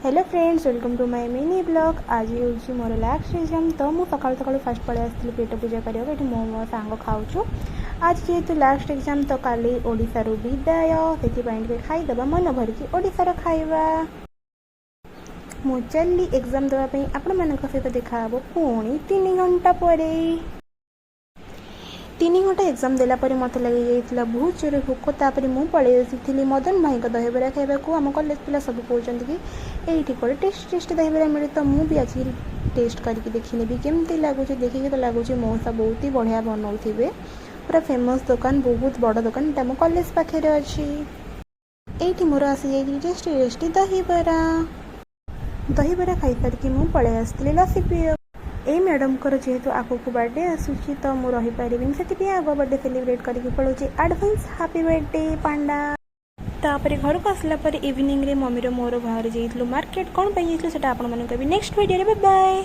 Hello friends, welcome to my mini blog. आज हूँ more last exam. तो मुझे सकाल सकाल फास्ट पलि आसती पेट पूजा करने ये मो सांग खाऊँ। आज जेहेतु लास्ट एग्जाम तो काली ओडिशारू विदाय से खाईदे मन भरिकी ओडिशार खाइबा। मु चली एग्जाम देवाई आपण मान सहित देखा पुणी 3 घंटा पर। 3 घंटा एग्जाम देला पर मत लगे जाइए बहुत जोर भोक। तापर मुझे पलि आसी मदन भाई का दहीबरा खाइबा। आम कॉलेज पिला सब कहते कि ये कौन टेस्ट टेस्ट दहीबरा मिले। तो मुझे आज टेस्ट करके देखने भी केमती लगुच। देखिए तो लगुच मौसा बहुत ही बढ़िया बनाऊे। पूरा फेमस दुकान, बहुत बड़ दुकान। ये कॉलेज पाखे अच्छी। ये मोर आसी जाइए टेस्टी टेस्टी दहीबरा। दहीबरा खाई सारिकी मुझे पलि आसती लस्सी पी। ए मैडम को जेहेतु आगक बर्थडे आसूची तो मुझे रहीपारे से आग बर्थडे सेलिब्रेट करके पलाऊँ। एडवांस हैप्पी बर्थडे पांडा। तापर घर को आसला इवनिंग रे मम्मी मोर बाहर जाइए मार्केट। कौन जाइए से नेक्स्ट वीडियो। Bye bye.